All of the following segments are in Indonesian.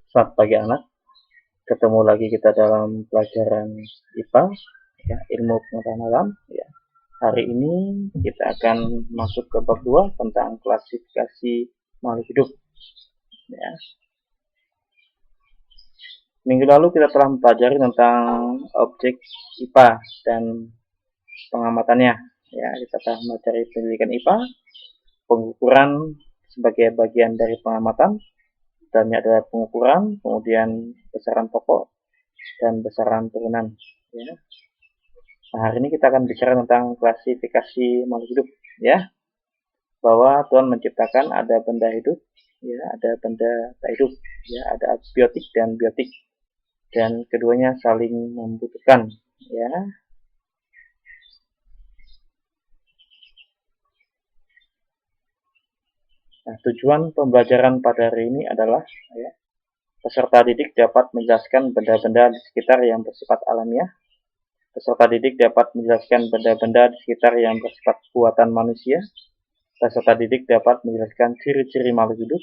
Selamat pagi anak, ketemu lagi kita dalam pelajaran IPA, ya, ilmu pengetahuan alam. Ya. Hari ini kita akan masuk ke bab 2 tentang klasifikasi makhluk hidup. Ya. Minggu lalu kita telah mempelajari tentang objek IPA dan pengamatannya. Ya, kita telah mempelajari pendidikan IPA, pengukuran sebagai bagian dari pengamatan, dalamnya adalah pengukuran, kemudian besaran pokok dan besaran turunan. Ya. Nah, hari ini kita akan bicara tentang klasifikasi makhluk hidup, ya. Bahwa Tuhan menciptakan ada benda hidup, ya, ada benda tak hidup, ya, ada abiotik dan biotik, dan keduanya saling membutuhkan, ya. Nah, tujuan pembelajaran pada hari ini adalah, ya, peserta didik dapat menjelaskan benda-benda di sekitar yang bersifat alamiah. Peserta didik dapat menjelaskan benda-benda di sekitar yang bersifat buatan manusia. Peserta didik dapat menjelaskan ciri-ciri makhluk hidup.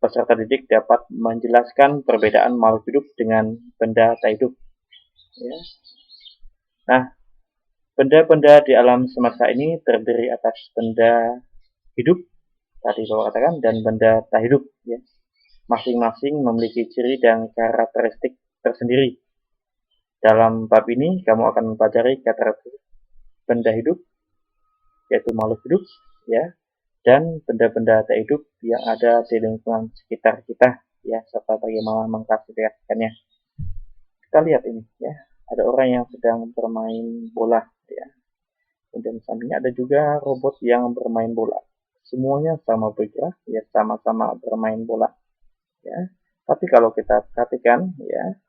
Peserta didik dapat menjelaskan perbedaan makhluk hidup dengan benda tak hidup. Ya. Nah, benda-benda di alam semesta ini terdiri atas benda hidup, tadi saya katakan, dan benda tak hidup. Ya. Masing-masing memiliki ciri dan karakteristik tersendiri. Dalam bab ini, kamu akan mempelajari karakteristik benda hidup, yaitu makhluk hidup, ya, dan benda-benda tak hidup yang ada di lingkungan sekitar kita, ya, serta bagaimana mengklasifikasikannya. Kita lihat ini, ya, ada orang yang sedang bermain bola, ya, dan sampingnya ada juga robot yang bermain bola. Semuanya sama bergerak, ya, sama-sama bermain bola, ya. Tapi kalau kita perhatikan, ya,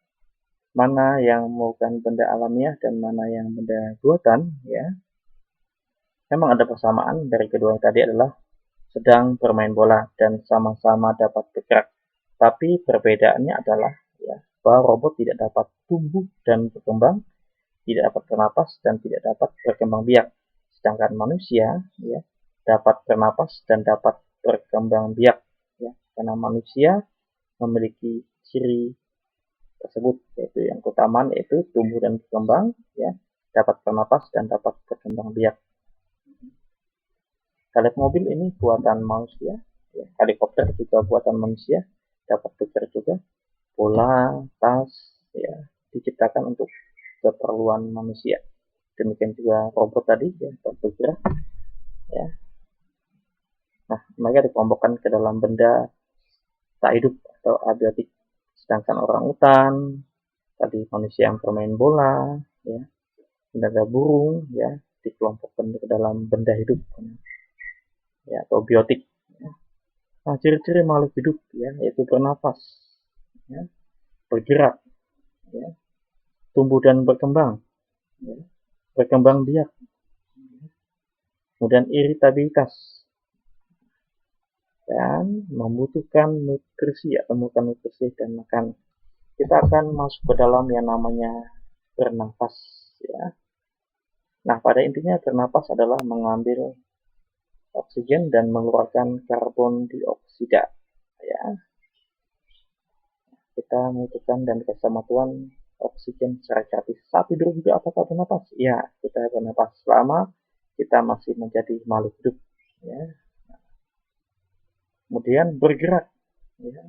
mana yang merupakan benda alamiah dan mana yang benda buatan, ya, memang ada persamaan dari kedua tadi adalah sedang bermain bola dan sama-sama dapat bergerak. Tapi perbedaannya adalah, ya, bahwa robot tidak dapat tumbuh dan berkembang, tidak dapat bernapas dan tidak dapat berkembang biak. Sedangkan manusia, ya, dapat bernapas dan dapat berkembang biak, ya, karena manusia memiliki ciri tersebut, yaitu yang keutamaan yaitu tumbuh dan berkembang, ya, dapat bernapas dan dapat berkembang biak. Kita lihat mobil ini buatan manusia, ya, helikopter juga buatan manusia, dapat bergerak juga. Bola, tas, ya, diciptakan untuk keperluan manusia. Demikian juga robot tadi, ya, bergerak, ya. Nah, mereka dikelompokkan ke dalam benda tak hidup atau abiotik. Sedangkan orang utan, tadi manusia yang bermain bola, ya, benda burung, ya, dikelompokkan ke dalam benda hidup, ya, atau biotik. Ya. Nah, ciri-ciri makhluk hidup, ya, yaitu bernapas, ya, bergerak, ya, tumbuh dan berkembang, ya, berkembang biak, kemudian iritabilitas, dan membutuhkan nutrisi atau membutuhkan nutrisi dan makan. Kita akan masuk ke dalam yang namanya bernapas, ya. Nah, pada intinya bernapas adalah mengambil oksigen dan mengeluarkan karbon dioksida, ya. Kita membutuhkan dan bersama Tuhan oksigen secara gratis. Saat tidur juga apakah bernapas? Ya, kita bernapas selama kita masih menjadi makhluk hidup, ya. Kemudian bergerak, ya.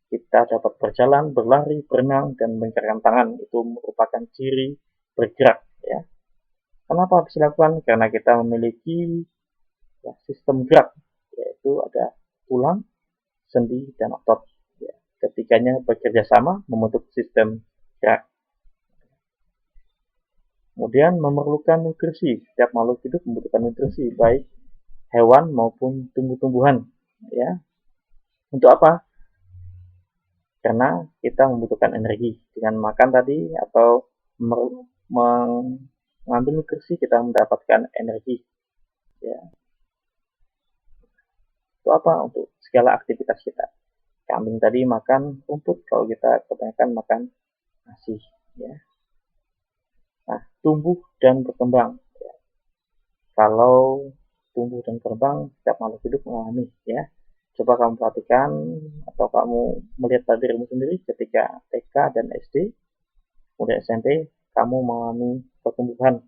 Kita dapat berjalan, berlari, berenang, dan menggerakkan tangan. Itu merupakan ciri bergerak, ya. Kenapa bisa dilakukan? Karena kita memiliki, ya, sistem gerak, yaitu ada tulang, sendi, dan otot. Ya. Ketiganya bekerja sama membentuk sistem gerak. Kemudian memerlukan nutrisi. Setiap makhluk hidup membutuhkan nutrisi, baik hewan maupun tumbuh-tumbuhan, ya. Untuk apa? Karena kita membutuhkan energi. Dengan makan tadi atau mengambil nutrisi kita mendapatkan energi, ya. Untuk apa? Untuk segala aktivitas kita. Kambing tadi makan rumput, kalau kita kebanyakan makan nasi, ya. Nah, tumbuh dan berkembang, ya. Kalau tumbuh dan berkembang setiap makhluk hidup mengalami, ya. Coba kamu perhatikan atau kamu melihat pada dirimu sendiri ketika TK dan SD, kemudian SMP, kamu mengalami pertumbuhan,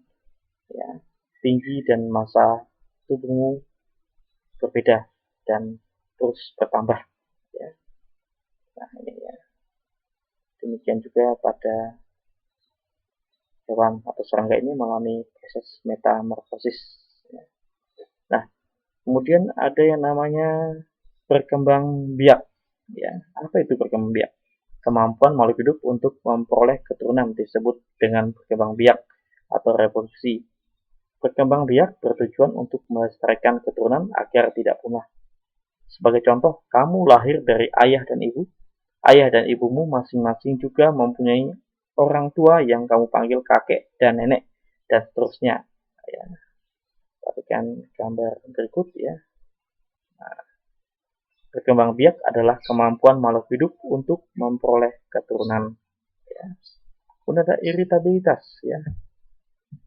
ya, tinggi dan massa tubuhmu berbeda dan terus bertambah, ya. Nah, ini ya. Demikian juga pada hewan atau serangga ini mengalami proses metamorfosis, ya. Nah, kemudian ada yang namanya berkembang biak, ya. Apa itu berkembang biak? Kemampuan makhluk hidup untuk memperoleh keturunan disebut dengan berkembang biak atau reproduksi. Berkembang biak bertujuan untuk melestarikan keturunan agar tidak punah. Sebagai contoh, kamu lahir dari ayah dan ibu. Ayah dan ibumu masing-masing juga mempunyai orang tua yang kamu panggil kakek dan nenek, dan seterusnya. Ya, perhatikan gambar berikut ya. Nah, berkembang biak adalah kemampuan makhluk hidup untuk memperoleh keturunan. Ya. Kemudian ada iritabilitas, ya.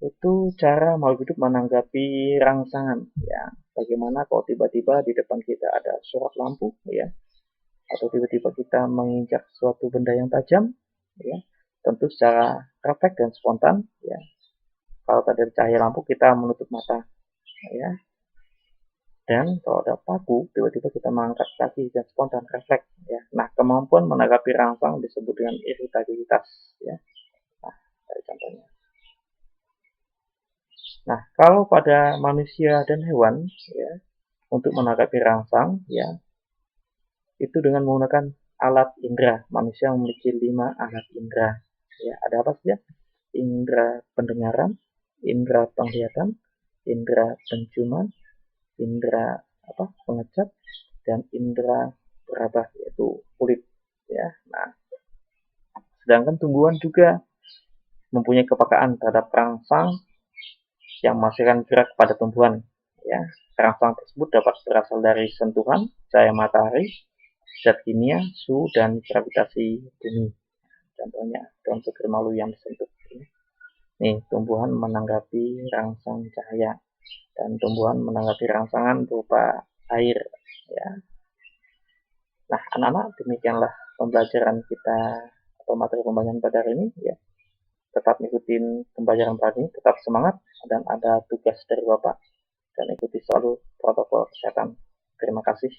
Itu cara makhluk hidup menanggapi rangsangan, ya. Bagaimana kalau tiba-tiba di depan kita ada sorot lampu, ya, atau tiba-tiba kita menginjak suatu benda yang tajam, ya. Tentu secara refleks dan spontan, ya. Kalau ada cahaya lampu kita menutup mata, ya. Dan kalau ada paku, tiba-tiba kita mengangkat kaki dan spontan refleks, ya. Nah, kemampuan menanggapi rangsang disebut dengan iritabilitas, ya. Nah, dari contohnya. Nah, kalau pada manusia dan hewan, ya, untuk menanggapi rangsang, ya, itu dengan menggunakan alat indera. Manusia memiliki 5 alat indera. Ya, ada apa saja? Indera pendengaran, indera penglihatan, indera penciuman, indera pengecap, dan indera peraba, yaitu kulit. Ya, nah, sedangkan tumbuhan juga mempunyai kepekaan terhadap rangsang yang menghasilkan gerak pada tumbuhan. Ya, rangsang tersebut dapat berasal dari sentuhan cahaya matahari, zat kimia, suhu, dan gravitasi bumi. Contohnya daun seger malu yang disentuh. Nih, tumbuhan menanggapi rangsang cahaya dan tumbuhan menanggapi rangsangan berupa air. Ya. Nah, anak-anak, demikianlah pembelajaran kita atau materi pembelajaran pada hari ini. Ya. Tetap ikutin pembelajaran pada ini, tetap semangat, dan ada tugas dari Bapak, dan ikuti selalu protokol kesehatan. Terima kasih.